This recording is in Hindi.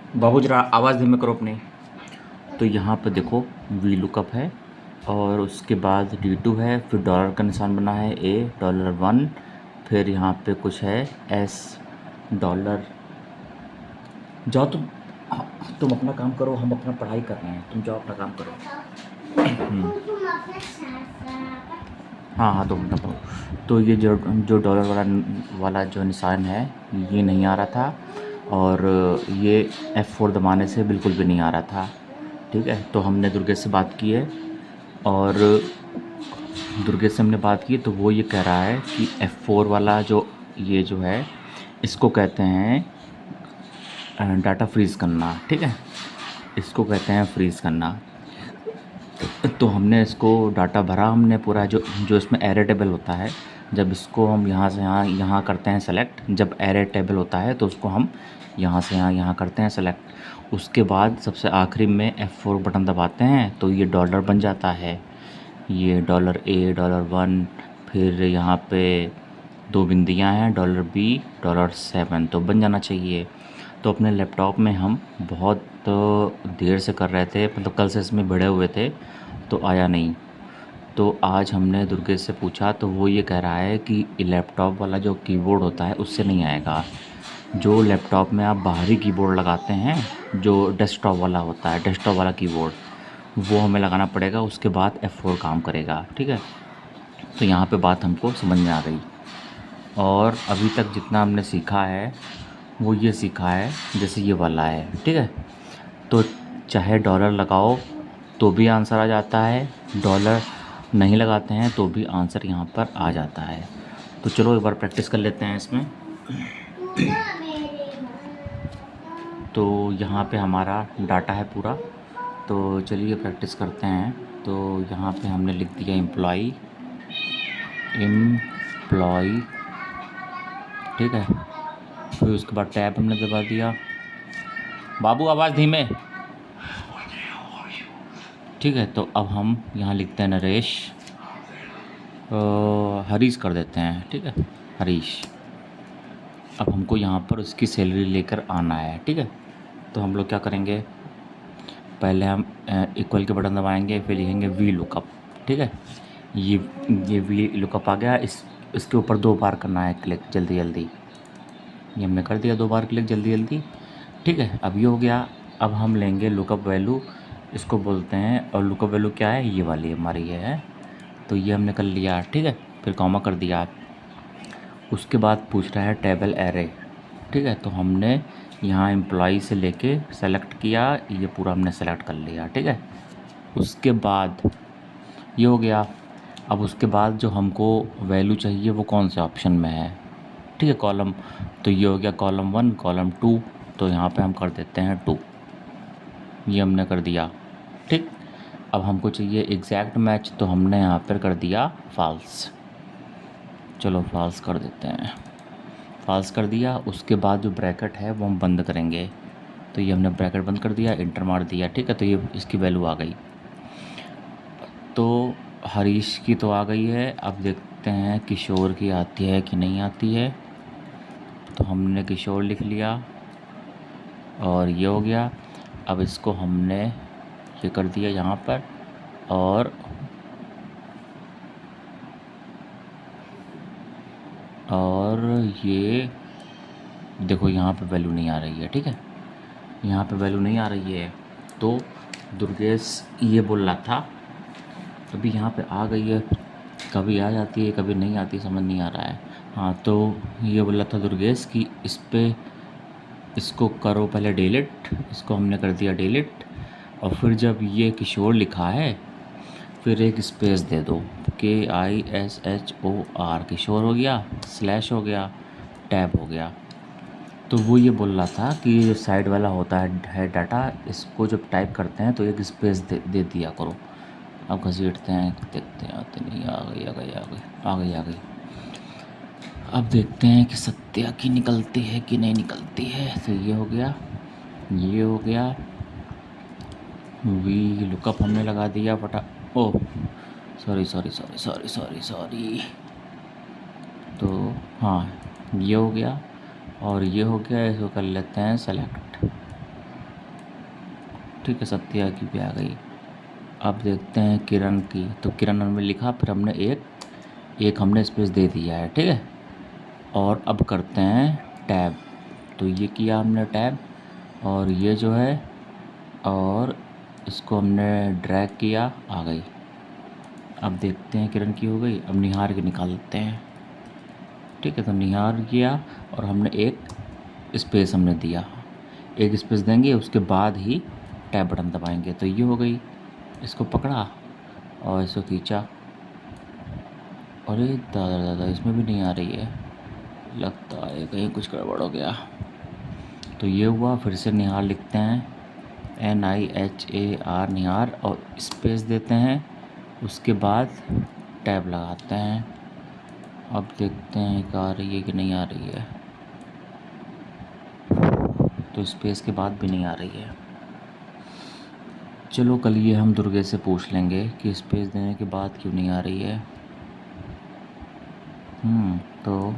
बाबू जरा आवाज़ धीमे करो अपनी। तो यहाँ पे देखो वी लुकअप है और उसके बाद D2 है, फिर डॉलर का निशान बना है $1, फिर यहाँ पे कुछ है S डॉलर। जाओ तुम अपना काम करो, हम अपना पढ़ाई कर रहे हैं, तुम जाओ अपना काम करो। हाँ हाँ 2 मिनट पढ़ो। तो ये जो डॉलर वाला जो निशान है ये नहीं आ रहा था, और ये F4 दबाने से बिल्कुल भी नहीं आ रहा था। ठीक है, तो हमने दुर्गेश से बात की है, और दुर्गेश से हमने बात की तो वो ये कह रहा है कि F4 वाला ये जो है इसको कहते हैं डाटा फ्रीज़ करना। ठीक है, इसको कहते हैं फ्रीज़ करना। तो हमने इसको डाटा भरा, हमने पूरा जो इसमें एरे टेबल होता है, जब इसको हम यहाँ से यहाँ करते हैं सेलेक्ट, जब एरे टेबल होता है तो उसको हम यहाँ से यहाँ करते हैं सेलेक्ट। उसके बाद सबसे आखिरी में F4 बटन दबाते हैं तो ये डॉलर बन जाता है, ये $A $1, फिर यहाँ पे 2 बिंदियाँ हैं $B $7, तो बन जाना चाहिए। तो अपने लैपटॉप में हम बहुत देर से कर रहे थे, मतलब कल से इसमें भिड़े हुए थे तो आया नहीं। तो आज हमने दुर्गेश से पूछा तो वो ये कह रहा है कि लैपटॉप वाला जो कीबोर्ड होता है उससे नहीं आएगा। जो लैपटॉप में आप बाहरी कीबोर्ड लगाते हैं, जो डेस्कटॉप वाला होता है, डेस्कटॉप वाला कीबोर्ड, वो हमें लगाना पड़ेगा, उसके बाद F4 काम करेगा। ठीक है, तो यहाँ पे बात हमको समझ में आ गई। और अभी तक जितना हमने सीखा है वो ये सीखा है, जैसे ये वाला है। ठीक है, तो चाहे डॉलर लगाओ तो भी आंसर आ जाता है, डॉलर नहीं लगाते हैं तो भी आंसर यहाँ पर आ जाता है। तो चलो एक बार प्रैक्टिस कर लेते हैं इसमें। तो यहाँ पे हमारा डाटा है पूरा, तो चलिए प्रैक्टिस करते हैं। तो यहाँ पे हमने लिख दिया एम्प्लॉई, ठीक है, फिर उसके बाद टैब हमने दबा दिया। बाबू आवाज़ धीमे। ठीक है, तो अब हम यहाँ लिखते हैं नरेश, हरीश कर देते हैं। ठीक है, हरीश। अब हमको यहाँ पर उसकी सैलरी लेकर आना है। ठीक है, तो हम लोग क्या करेंगे, पहले हम इक्वल के बटन दबाएंगे, फिर लिखेंगे वी लुकअप। ठीक है, ये वी लुकअप आ गया। इसके ऊपर 2 बार करना है क्लिक, जल्दी जल्दी। ये हमने कर दिया 2 बार क्लिक, जल्दी जल्दी। ठीक है, अब ये हो गया। अब हम लेंगे लुकअप वैल्यू, इसको बोलते हैं, और लुकअप वैल्यू क्या है, ये वाली हमारी है। तो ये हमने कर लिया। ठीक है, फिर कॉमा कर दिया। उसके बाद पूछ रहा है टेबल एरे। ठीक है, तो हमने यहाँ एम्प्लॉई से लेके सेलेक्ट किया, ये पूरा हमने सेलेक्ट कर लिया। ठीक है, उसके बाद ये हो गया। अब उसके बाद जो हमको वैल्यू चाहिए वो कौन से ऑप्शन में है। ठीक है, कॉलम, तो ये हो गया कॉलम 1 कॉलम 2, तो यहाँ पे हम कर देते हैं 2, ये हमने कर दिया। ठीक, अब हमको चाहिए एग्जैक्ट मैच, तो हमने यहाँ पर कर दिया फॉल्स। चलो फॉल्स कर देते हैं, फॉल्स कर दिया। उसके बाद जो ब्रैकेट है वो हम बंद करेंगे, तो ये हमने ब्रैकेट बंद कर दिया, इंटर मार दिया। ठीक है, तो ये इसकी वैल्यू आ गई। तो हरीश की तो आ गई है, अब देखते हैं किशोर की आती है कि नहीं आती है। तो हमने किशोर लिख लिया और ये हो गया। अब इसको हमने ये कर दिया यहाँ पर, और ये देखो यहाँ पे वैल्यू नहीं आ रही है। ठीक है, यहाँ पे वैल्यू नहीं आ रही है, तो दुर्गेश ये बोल रहा था, अभी यहाँ पे आ गई है, कभी आ जाती है कभी नहीं आती, समझ नहीं आ रहा है। हाँ, तो ये बोला था दुर्गेश कि इसको करो पहले डिलीट, इसको हमने कर दिया डिलीट, और फिर जब ये किशोर लिखा है फिर एक स्पेस दे दो, KISHOR, किशोर हो गया, स्लैश हो गया, टैब हो गया। तो वो ये बोल रहा था कि जो साइड वाला होता है डाटा, इसको जब टाइप करते हैं तो एक स्पेस दे दिया करो। अब घसीटते हैं, देखते हैं आते नहीं, आ गई। अब देखते हैं कि सत्या की निकलती है कि नहीं निकलती है। तो ये हो गया, वी लुकअप हमने लगा दिया ओह सॉरी। तो हाँ, ये हो गया और ये हो गया, इसको कर लेते हैं सेलेक्ट। ठीक है, सत्या की भी आ गई। अब देखते हैं किरण की, तो किरण हमने लिखा, फिर हमने एक हमने स्पेस दे दिया है, ठीक है। और अब करते हैं टैब, तो ये किया हमने टैब, और ये जो है, और इसको हमने ड्रैग किया, आ गई। अब देखते हैं किरण की हो गई, अब निहार के निकाल लेते हैं, ठीक है। तो निहार किया और हमने एक स्पेस हमने दिया, एक स्पेस देंगे, उसके बाद ही टैब बटन दबाएंगे, तो ये हो गई। इसको पकड़ा और इसको खींचा, अरे दादा दादा, इसमें भी नहीं आ रही है, लगता है कहीं कुछ गड़बड़ हो गया। तो ये हुआ, फिर से निहार लिखते हैं, NIHAR निहार, और स्पेस देते हैं, उसके बाद टैब लगाते हैं। अब देखते हैं कि आ रही है कि नहीं आ रही है, तो स्पेस के बाद भी नहीं आ रही है। चलो कल ये हम दुर्गे से पूछ लेंगे कि स्पेस देने के बाद क्यों नहीं आ रही है। तो